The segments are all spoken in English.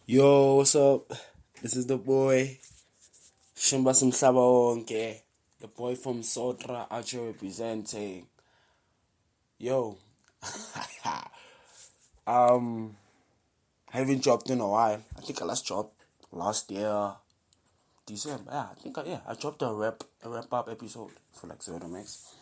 Yo, what's up? This is the boy, Shimba Simhlaba Wonke, the boy from Sotra, actually representing. Yo, um, I haven't dropped in a while. I think I last dropped last year, December. I dropped a wrap up episode for like Soweto Magz,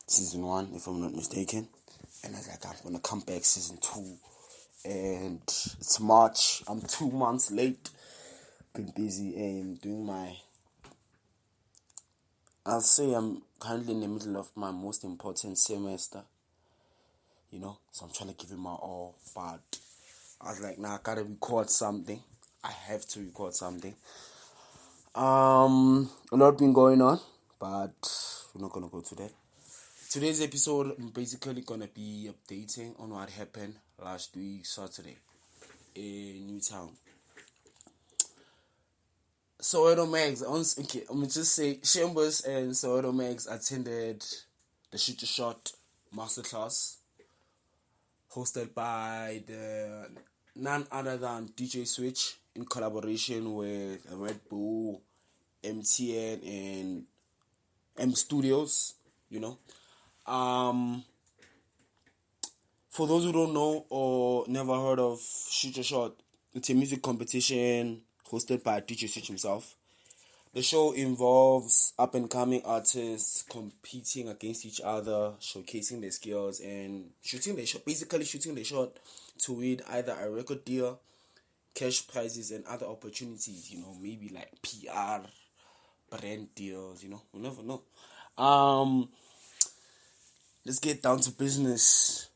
season 1, if I'm not mistaken. And I was like, I'm gonna come back season 2. And it's March. I'm 2 months late. Been busy doing my. I'll say I'm currently in the middle of my most important semester. So I'm trying to give it my all. But I was like, nah, I gotta record something. I have to record something. A lot been going on, but we're not gonna go to that. Today's episode, I'm basically gonna be updating on what happened last week, Saturday, in Newtown. Soweto Magz, okay, I'm gonna just say Chambers and Soweto Magz attended the Shoot Your Shot masterclass hosted by the none other than DJ Switch in collaboration with Redbull, MTN and M Studios, For those who don't know or never heard of Shoot Your Shot, it's a music competition hosted by DJ Switch himself. The show involves up-and-coming artists competing against each other, showcasing their skills, and shooting their shot to win either a record deal, cash prizes, and other opportunities, maybe like PR, brand deals, we never know. Let's get down to business.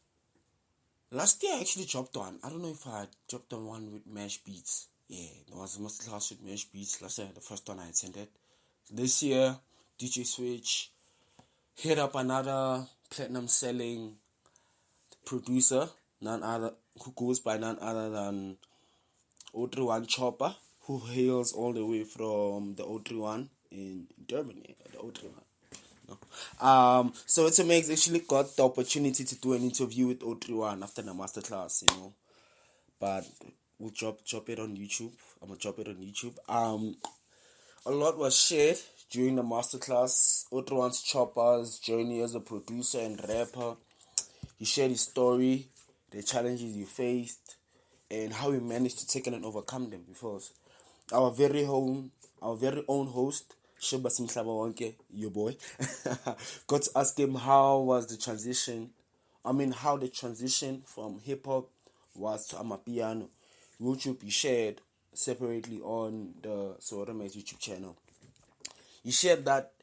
Last year I actually dropped one. I don't know if I dropped on one with Mesh Beats. Yeah, there was a masterclass with Mesh Beats last year, the first one I attended. This year, DJ Switch hit up another platinum selling producer, who goes by none other than 031 Choppa, who hails all the way from the 031 in Durban, the 031. So Soweto Magz actually got the opportunity to do an interview with 031 after the masterclass, but we'll drop it on YouTube. I'm gonna drop it on YouTube. A lot was shared during the masterclass. 031's Choppa's journey as a producer and rapper. He shared his story, the challenges he faced, and how he managed to tackle and overcome them. Because our very own host, Shimba Simhlaba Wonke, your boy, got to ask him how the transition from hip hop was to Amapiano, which will be shared separately on the Soweto Magz YouTube channel. He shared that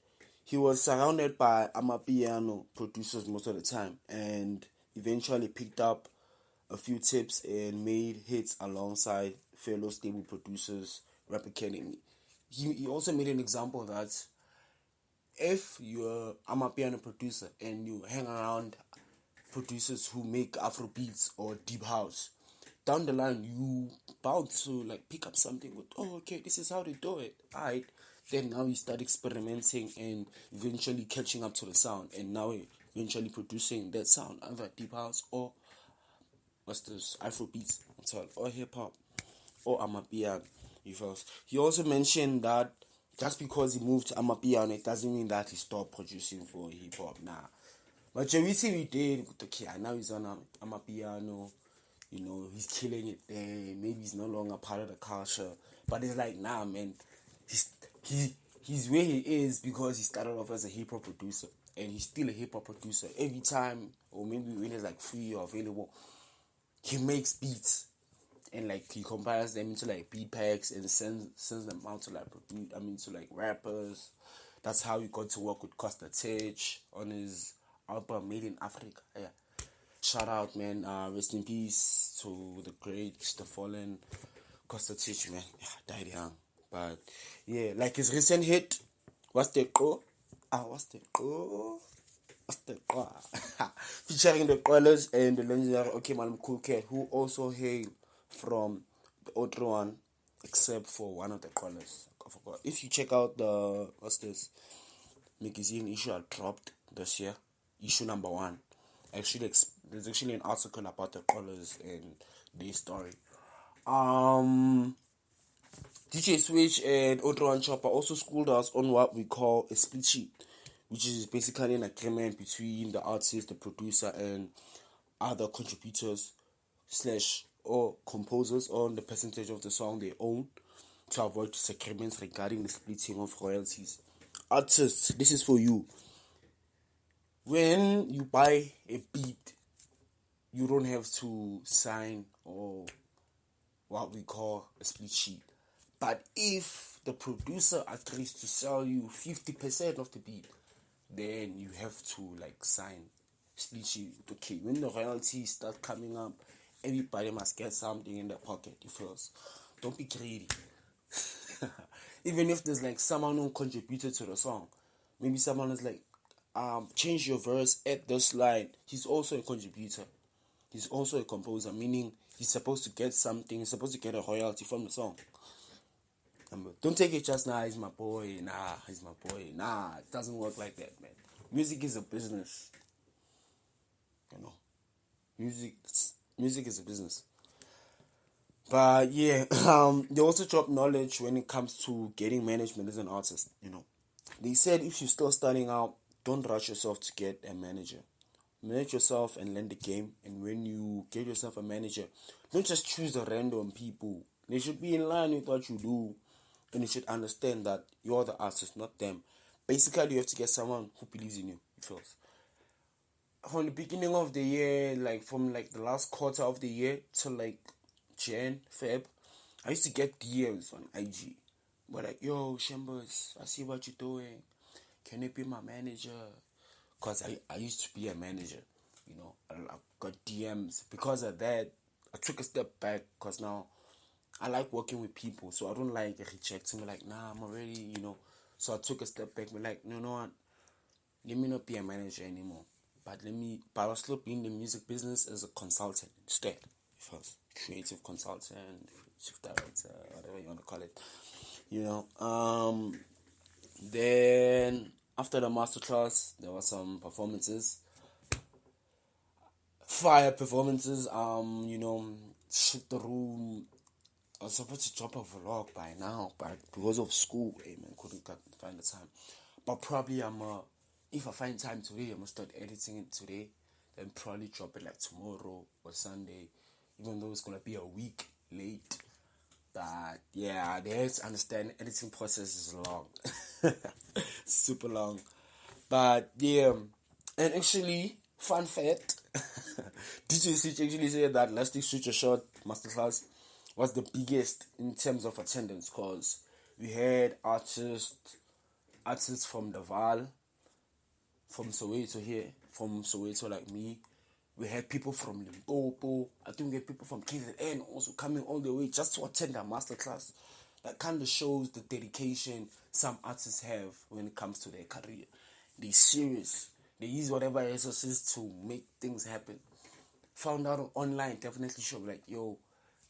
he was surrounded by Amapiano producers most of the time and eventually picked up a few tips and made hits alongside fellow stable producers replicating. He also made an example that if you're a Amapiano producer and you hang around producers who make Afro beats or deep house, down the line you bound to pick up something with, okay, this is how they do it. Alright. Then now you start experimenting and eventually catching up to the sound, and now eventually producing that sound, either deep house or Afro beats or hip hop or Amapiano. He also mentioned that just because he moved to Amapiano, it doesn't mean that he stopped producing for hip hop. Nah. But we did, okay, now he's on Amapiano, he's killing it there. Maybe he's no longer part of the culture. But it's like, nah, man, he's where he is because he started off as a hip hop producer. And he's still a hip hop producer. Every time, or maybe when it's free or available, he makes beats. And he compiles them into beat packs and sends them out to rappers. That's how he got to work with Costa Titch on his album Made in Africa. Yeah. Shout out, man. Rest in peace to the great, the fallen Costa Titch, man. Yeah, died young. But yeah, his recent hit, what's the go? Featuring the Colors and the legendary Okay Malam Cool Cat, who also hail from the 031, except for one of the Colors. I forgot. If you check out the magazine issue I dropped this year, issue number 1, there's actually an article about the Colors and their story. DJ Switch and Otto and Choppa also schooled us on what we call a split sheet, which is basically an agreement between the artist, the producer, and other contributors slash or composers on the percentage of the song they own to avoid disagreements regarding the splitting of royalties. Artists, this is for you. When you buy a beat, you don't have to sign or what we call a split sheet. But if the producer agrees to sell you 50% of the beat, then you have to sign split sheet. Okay, when the royalties start coming up, everybody must get something in their pocket. You first. Don't be greedy. Even if there's someone who contributed to the song, maybe someone is change your verse, add this line. He's also a contributor. He's also a composer, meaning he's supposed to get something. He's supposed to get a royalty from the song. Don't take it just, he's my boy. He's my boy. It doesn't work like that, man. Music is a business. Music is a business. But yeah, they also drop knowledge when it comes to getting management as an artist. They said if you're still starting out, don't rush yourself to get a manager. Manage yourself and learn the game. And when you get yourself a manager, don't just choose the random people. They should be in line with what you do. And you should understand that you're the artist, not them. Basically, you have to get someone who believes in you first. From the beginning of the year, from the last quarter of the year to Jan, Feb, I used to get DMs on IG. But yo, Shambers, I see what you're doing. Can you be my manager? Because I used to be a manager. I got DMs. Because of that, I took a step back because now I like working with people, so I don't like rejecting. I'm already, So I took a step back. You know what? Let me not be a manager anymore. But I'll still be in the music business as a consultant instead. First, creative consultant, music director, whatever you want to call it. Then after the masterclass, there were some performances. Fire performances. Shoot the room. I was supposed to drop a vlog by now, but because of school, couldn't find the time. But probably if I find time today, I'm gonna start editing it today. Then probably drop it tomorrow or Sunday, even though it's gonna be a week late. But yeah, they have to understand editing process is long, super long. But yeah, and actually, fun fact, DJ Switch actually said that last week's Shoot Your Shot masterclass was the biggest in terms of attendance, because we had artists from the Val, from Soweto here, from Soweto like me. We had people from Limpopo. I think we had people from KZN also coming all the way just to attend our masterclass. That kind of shows the dedication some artists have when it comes to their career. They're serious. They use whatever resources to make things happen. Found out online, definitely showed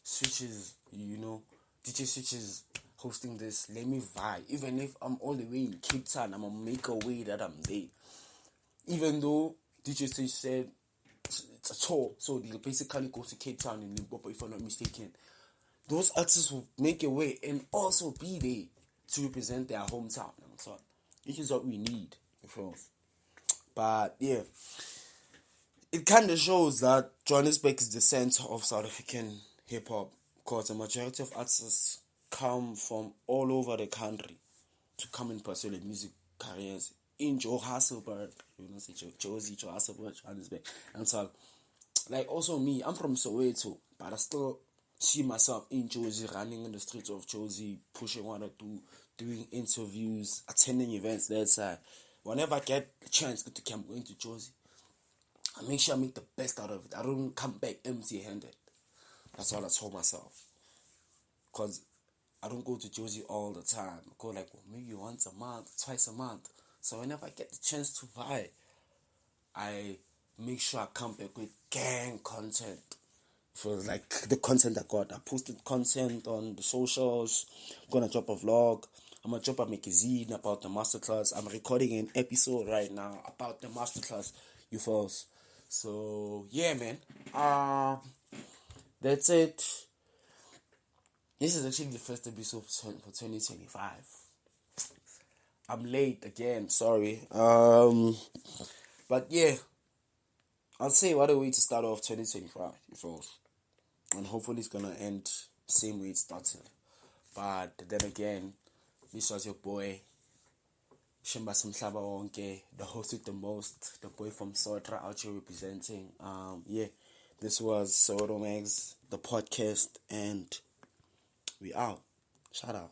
Switches, DJ Switches hosting this. Let me vibe. Even if I'm all the way in Cape Town, I'm gonna make a way that I'm there. Even though DJ Switch said it's a tour, so they'll basically go to Cape Town and Limpopo, if I'm not mistaken. Those artists will make a way and also be there to represent their hometown. Which is what we need, But yeah, it kind of shows that Johannesburg is the center of South African hip hop, because the majority of artists come from all over the country to come and pursue their music careers in Johannesburg. Johannesburg, and so also me, I'm from Soweto, but I still see myself in Jozi, running in the streets of Jozi, pushing what I do, doing interviews, attending events. That's whenever I get a chance to come going to Jozi, I make sure I make the best out of it. I don't come back empty-handed. That's what I told myself. Because I don't go to Jozi all the time. I go maybe once a month, twice a month. So whenever I get the chance to vibe, I make sure I come back with gang content. For the content I got. I posted content on the socials. I'm gonna drop a vlog. I'm gonna drop a magazine about the masterclass. I'm recording an episode right now about the masterclass. You folks. So yeah, man. That's it. This is actually the first episode for 2025. I'm late again, sorry. But yeah, I'll say what a way to start off 2025, you folks. And hopefully it's gonna end the same way it started. But then again, this was your boy, Shimba Simhlaba Wonke, the host with the most, the boy from Soweto out here representing. Yeah, this was Soweto Magz, the podcast, and we out. Shout out.